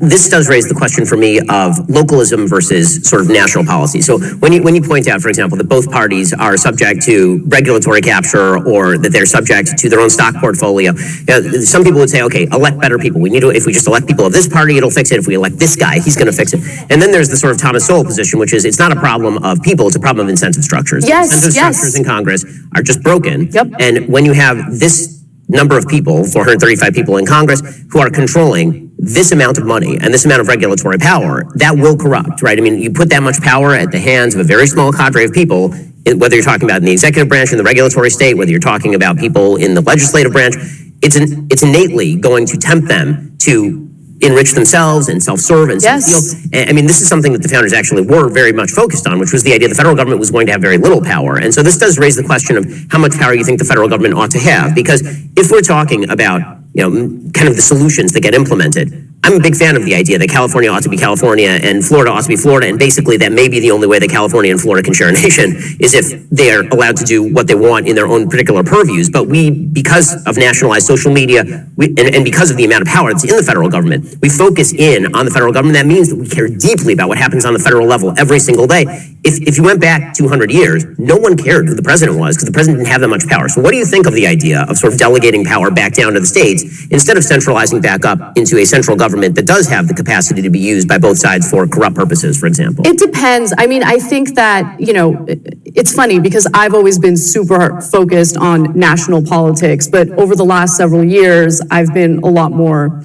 This does raise the question for me of localism versus sort of national policy. So when you point out, for example, that both parties are subject to regulatory capture or that they're subject to their own stock portfolio, some people would say, okay, elect better people. We need to, if we just elect people of this party, it'll fix it. If we elect this guy, he's going to fix it. And then there's the sort of Thomas Sowell position, which is it's not a problem of people, it's a problem of incentive structures. Yes, incentive structures in Congress are just broken. Yep. And when you have this number of people, 435 people in Congress, who are controlling this amount of money and this amount of regulatory power, that will corrupt, right? I mean, you put that much power at the hands of a very small cadre of people, whether you're talking about in the executive branch, in the regulatory state, whether you're talking about people in the legislative branch, it's innately going to tempt them to enrich themselves and self-serve and self-deal. I mean, this is something that the founders actually were very much focused on, which was the idea the federal government was going to have very little power. And so this does raise the question of how much power you think the federal government ought to have. Because if we're talking about, kind of the solutions that get implemented, I'm a big fan of the idea that California ought to be California and Florida ought to be Florida, and basically that may be the only way that California and Florida can share a nation is if they're allowed to do what they want in their own particular purviews. But we, because of nationalized social media and because of the amount of power that's in the federal government, we focus in on the federal government. That means that we care deeply about what happens on the federal level every single day. If you went back 200 years, no one cared who the president was because the president didn't have that much power. So what do you think of the idea of sort of delegating power back down to the states instead of centralizing back up into a central government that does have the capacity to be used by both sides for corrupt purposes, for example? It depends. I mean, I think that, it's funny because I've always been super focused on national politics, but over the last several years, I've been a lot more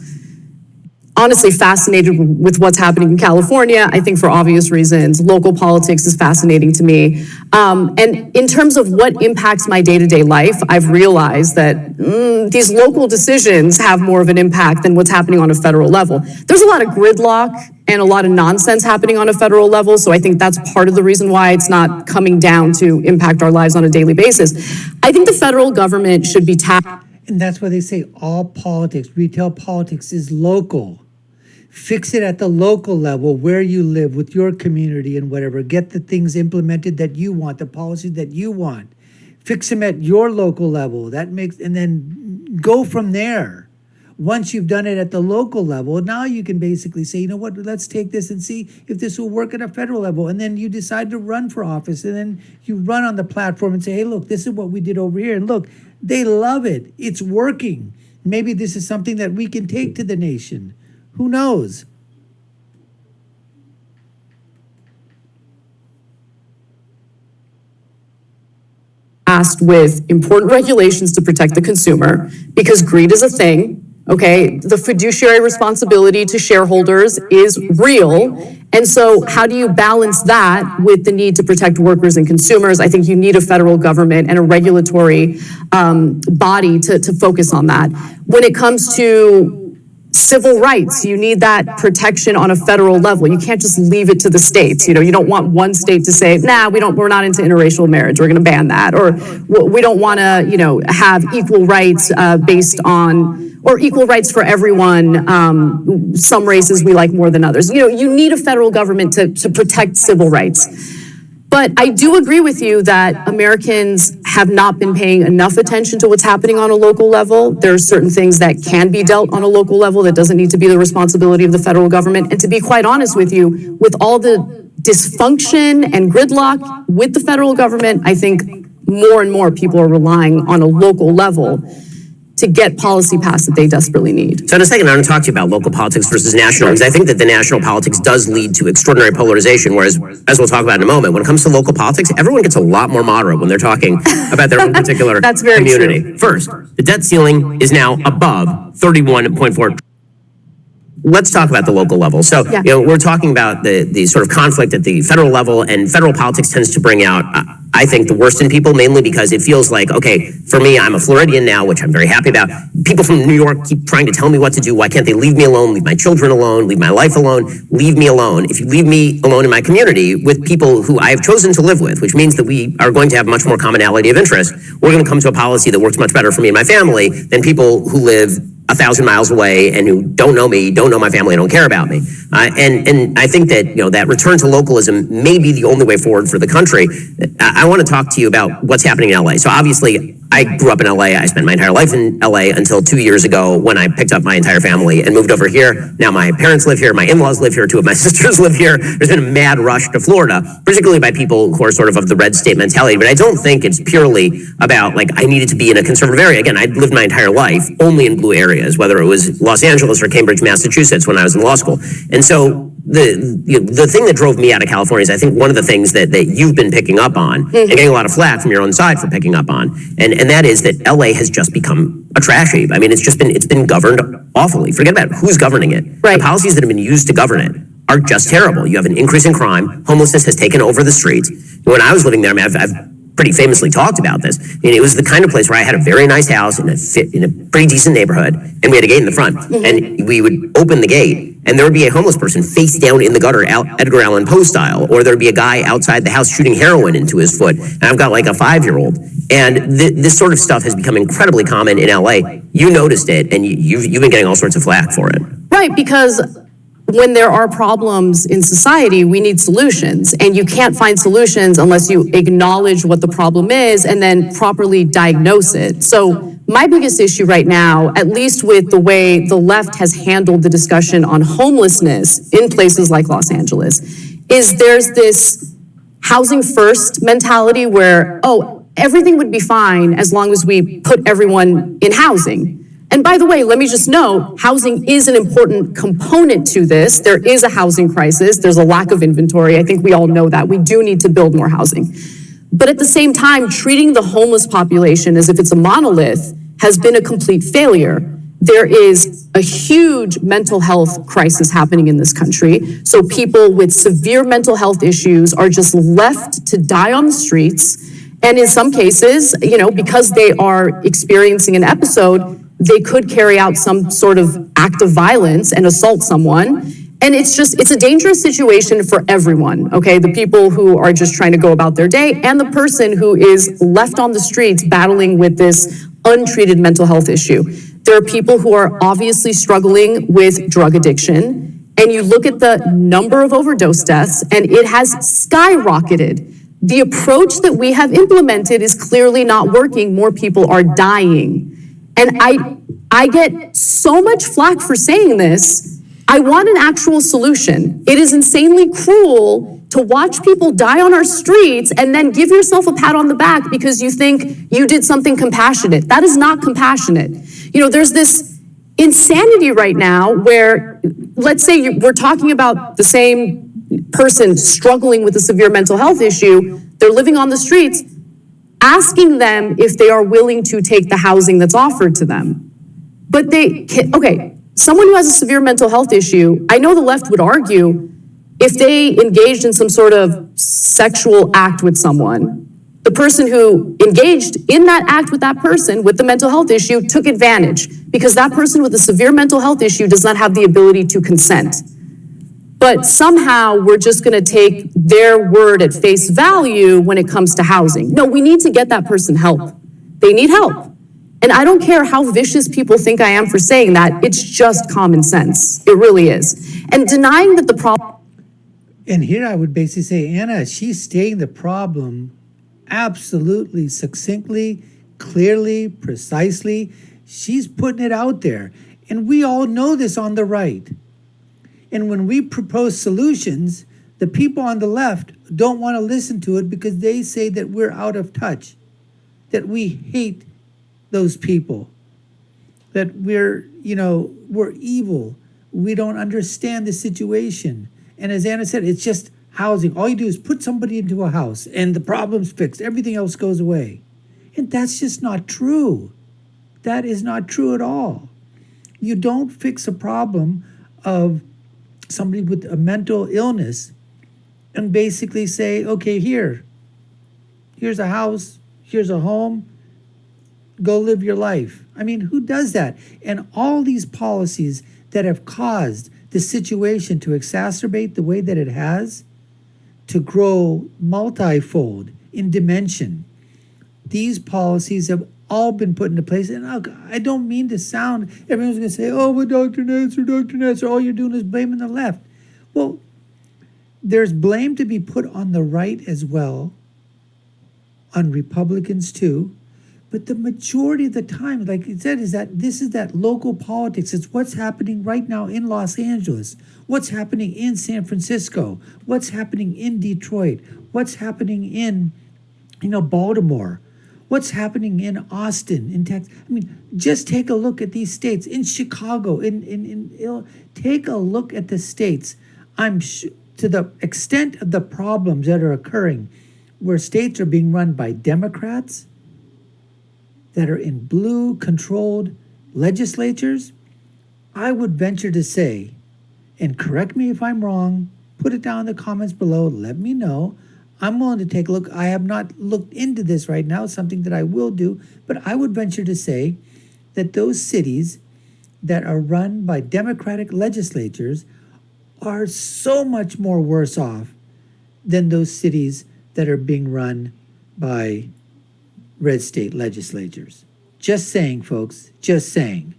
honestly fascinated with what's happening in California. I think for obvious reasons, local politics is fascinating to me. And in terms of what impacts my day-to-day life, I've realized that these local decisions have more of an impact than what's happening on a federal level. There's a lot of gridlock and a lot of nonsense happening on a federal level, so I think that's part of the reason why it's not coming down to impact our lives on a daily basis. I think the federal government should be tapped. And that's why they say all politics, retail politics is local. Fix it at the local level where you live with your community and whatever. Get the things implemented that you want, the policies that you want. Fix them at your local level. And then go from there. Once you've done it at the local level, now you can basically say, you know what, let's take this and see if this will work at a federal level. And then you decide to run for office. And then you run on the platform and say, hey, look, this is what we did over here. And look, they love it. It's working. Maybe this is something that we can take to the nation. Who knows? Asked with important regulations to protect the consumer because greed is a thing. Okay, the fiduciary responsibility to shareholders is real. And so how do you balance that with the need to protect workers and consumers? I think you need a federal government and a regulatory body to focus on that. When it comes to civil rights, you need that protection on a federal level. You can't just leave it to the states. You don't want one state to say, nah, we're not into interracial marriage. We're going to ban that. Or we don't want to, have equal rights based on, or equal rights for everyone. Some races we like more than others. You need a federal government to protect civil rights. But I do agree with you that Americans have not been paying enough attention to what's happening on a local level. There are certain things that can be dealt on a local level that doesn't need to be the responsibility of the federal government. And to be quite honest with you, with all the dysfunction and gridlock with the federal government, I think more and more people are relying on a local level to get policy passed that they desperately need. So in a second, I want to talk to you about local politics versus national, because I think that the national politics does lead to extraordinary polarization, whereas, as we'll talk about in a moment, when it comes to local politics, everyone gets a lot more moderate when they're talking about their own particular That's very community. True. First, the debt ceiling is now above 31.4. Let's talk about the local level. So, we're talking about the sort of conflict at the federal level, and federal politics tends to bring out, I think, the worst in people, mainly because it feels like, okay, for me, I'm a Floridian now, which I'm very happy about. People from New York keep trying to tell me what to do. Why can't they leave me alone, leave my children alone, leave my life alone, leave me alone? If you leave me alone in my community with people who I have chosen to live with, which means that we are going to have much more commonality of interest, we're going to come to a policy that works much better for me and my family than people who live 1,000 miles away and who don't know me, don't know my family, don't care about me. And I think that, that return to localism may be the only way forward for the country. I want to talk to you about what's happening in LA. So obviously, I grew up in LA. I spent my entire life in LA until 2 years ago when I picked up my entire family and moved over here. Now my parents live here, my in-laws live here, two of my sisters live here. There's been a mad rush to Florida, particularly by people who are sort of the red state mentality. But I don't think it's purely about like I needed to be in a conservative area. Again, I lived my entire life only in blue areas, whether it was Los Angeles or Cambridge, Massachusetts when I was in law school. And so the thing that drove me out of California is I think one of the things that you've been picking up on and getting a lot of flack from your own side for picking up on, and that is that LA has just become a trash heap. I mean, it's been governed awfully. Forget about who's governing it. Right. The policies that have been used to govern it are just terrible. You have an increase in crime. Homelessness has taken over the streets. When I was living there, I mean, I've pretty famously talked about this. And it was the kind of place where I had a very nice house in a pretty decent neighborhood, and we had a gate in the front. And we would open the gate, and there would be a homeless person face down in the gutter, Edgar Allan Poe style, or there'd be a guy outside the house shooting heroin into his foot. And I've got like a 5-year-old. And this sort of stuff has become incredibly common in LA. You noticed it, and you've been getting all sorts of flack for it. Right, because when there are problems in society, we need solutions. And you can't find solutions unless you acknowledge what the problem is and then properly diagnose it. So my biggest issue right now, at least with the way the left has handled the discussion on homelessness in places like Los Angeles, is there's this housing first mentality where, oh, everything would be fine as long as we put everyone in housing. And by the way, let me just note, housing is an important component to this. There is a housing crisis. There's a lack of inventory. I think we all know that. We do need to build more housing. But at the same time, treating the homeless population as if it's a monolith has been a complete failure. There is a huge mental health crisis happening in this country. So people with severe mental health issues are just left to die on the streets. And in some cases, because they are experiencing an episode, they could carry out some sort of act of violence and assault someone. And it's a dangerous situation for everyone, okay? The people who are just trying to go about their day and the person who is left on the streets battling with this untreated mental health issue. There are people who are obviously struggling with drug addiction, and you look at the number of overdose deaths, and it has skyrocketed. The approach that we have implemented is clearly not working. More people are dying. And I get so much flack for saying this. I want an actual solution. It is insanely cruel to watch people die on our streets and then give yourself a pat on the back because you think you did something compassionate. That is not compassionate. There's this insanity right now where, let's say we're talking about the same person struggling with a severe mental health issue. They're living on the streets. Asking them if they are willing to take the housing that's offered to them. But someone who has a severe mental health issue, I know the left would argue if they engaged in some sort of sexual act with someone, the person who engaged in that act with that person with the mental health issue took advantage because that person with a severe mental health issue does not have the ability to consent. But somehow we're just going to take their word at face value when it comes to housing. No, we need to get that person help. They need help. And I don't care how vicious people think I am for saying that. It's just common sense. It really is. And denying that the problem... And here I would basically say, Anna, she's stating the problem absolutely succinctly, clearly, precisely. She's putting it out there. And we all know this on the right. And when we propose solutions, the people on the left don't want to listen to it because they say that we're out of touch, that we hate those people, that we're evil. We don't understand the situation. And as Anna said, it's just housing. All you do is put somebody into a house and the problem's fixed. Everything else goes away. And that's just not true. That is not true at all. You don't fix a problem of somebody with a mental illness and basically say, okay, here's a house, here's a home, go live your life. I mean, who does that? And all these policies that have caused the situation to exacerbate the way that it has, to grow multifold in dimension, these policies have all been put into place. And I don't mean to sound, everyone's going to say, oh, but Dr. Nasir, all you're doing is blaming the left. Well, there's blame to be put on the right as well, on Republicans too, But the majority of the time, like it said, is that this is that local politics. It's what's happening right now in Los Angeles, what's happening in San Francisco, what's happening in Detroit, what's happening in, Baltimore, what's happening in Austin, in Texas. I mean, just take a look at these states, in Chicago, take a look at the states. To the extent of the problems that are occurring, where states are being run by Democrats that are in blue controlled legislatures, I would venture to say, and correct me if I'm wrong, put it down in the comments below, let me know. I'm willing to take a look. I have not looked into this right now, something that I will do, but I would venture to say that those cities that are run by Democratic legislatures are so much more worse off than those cities that are being run by red state legislatures. Just saying, folks, just saying.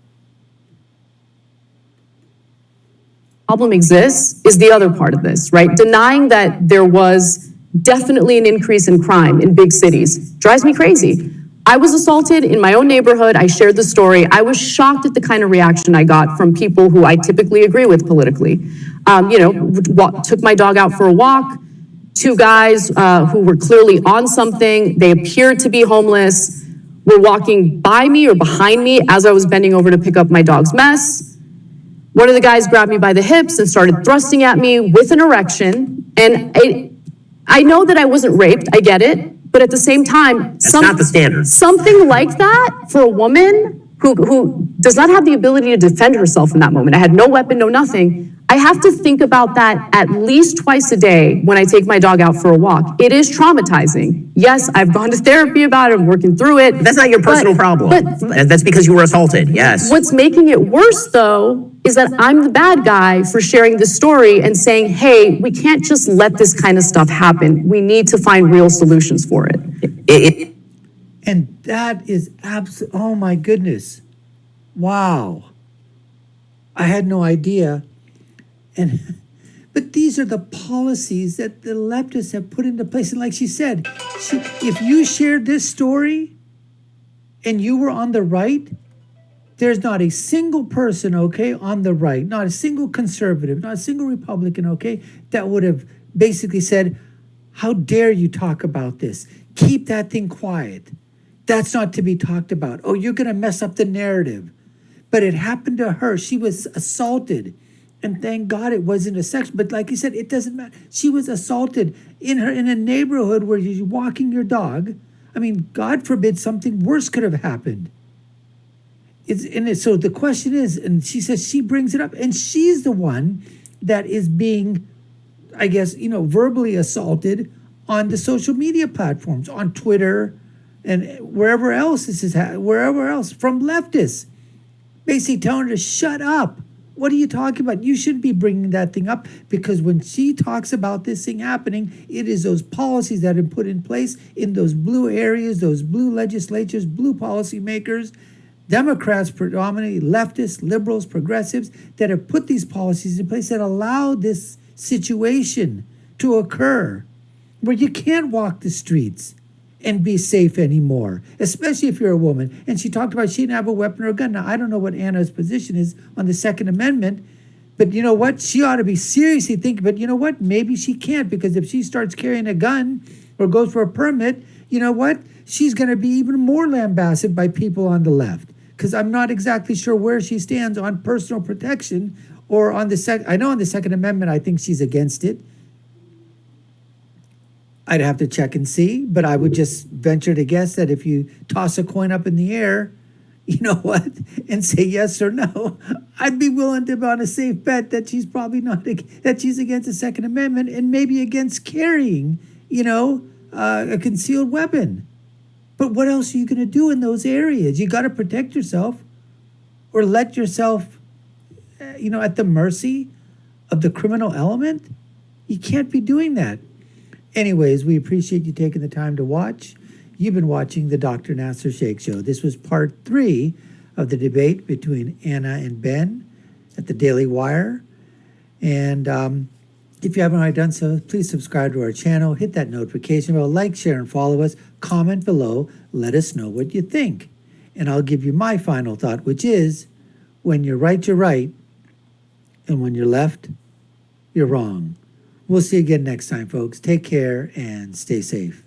Problem exists is the other part of this, right? Denying that there was definitely an increase in crime in big cities drives me crazy. I was assaulted in my own neighborhood. I shared the story. I was shocked at the kind of reaction I got from people who I typically agree with politically. Took my dog out for a walk. Two guys who were clearly on something. They appeared to be homeless, were walking by me or behind me as I was bending over to pick up my dog's mess. One of the guys grabbed me by the hips and started thrusting at me with an erection. And I know that I wasn't raped, I get it, but at the same time, That's not the standard. Something like that for a woman who does not have the ability to defend herself in that moment. I had no weapon, no nothing. I have to think about that at least twice a day when I take my dog out for a walk. It is traumatizing. Yes, I've gone to therapy about it, I'm working through it. That's not your personal problem. That's because you were assaulted, yes. What's making it worse, though, is that I'm the bad guy for sharing the story and saying, hey, we can't just let this kind of stuff happen. We need to find real solutions for it. And that is oh my goodness. Wow. I had no idea. But these are the policies that the leftists have put into place. And like she said, if you shared this story and you were on the right, there's not a single person, on the right, not a single conservative, not a single Republican, that would have basically said, how dare you talk about this? Keep that thing quiet. That's not to be talked about. Oh, you're going to mess up the narrative. But it happened to her. She was assaulted. And thank God it wasn't a sex. But like you said, it doesn't matter. She was assaulted in a neighborhood where you're walking your dog. I mean, God forbid something worse could have happened. So the question is, and she says she brings it up, and she's the one that is being, I guess, verbally assaulted on the social media platforms, on Twitter, and wherever else wherever else, from leftists, basically telling her to shut up. What are you talking about? You shouldn't be bringing that thing up, because when she talks about this thing happening, it is those policies that have been put in place in those blue areas, those blue legislatures, blue policymakers, Democrats predominantly, leftists, liberals, progressives, that have put these policies in place that allow this situation to occur, where you can't walk the streets and be safe anymore, especially if you're a woman. And she talked about she didn't have a weapon or a gun. Now, I don't know what Anna's position is on the Second Amendment, but you know what? She ought to be seriously thinking, but you know what? Maybe she can't, because if she starts carrying a gun or goes for a permit, you know what? She's going to be even more lambasted by people on the left, because I'm not exactly sure where she stands on personal protection or on I know on the Second Amendment, I think she's against it. I'd have to check and see, but I would just venture to guess that if you toss a coin up in the air, you know what, and say yes or no, I'd be willing to bet on a safe bet that she's probably not, that she's against the Second Amendment and maybe against carrying, a concealed weapon. But what else are you going to do in those areas? You got to protect yourself, or let yourself, at the mercy of the criminal element. You can't be doing that. Anyways, we appreciate you taking the time to watch. You've been watching the Dr. Nasir Shaikh Show. This was part 3 of the debate between Anna and Ben at the Daily Wire. And If you haven't already done so, please subscribe to our channel, hit that notification bell, like, share, and follow us. Comment below, let us know what you think. And I'll give you my final thought, which is, when you're right, you're right, and when you're left, you're wrong. We'll see you again next time, folks. Take care and stay safe.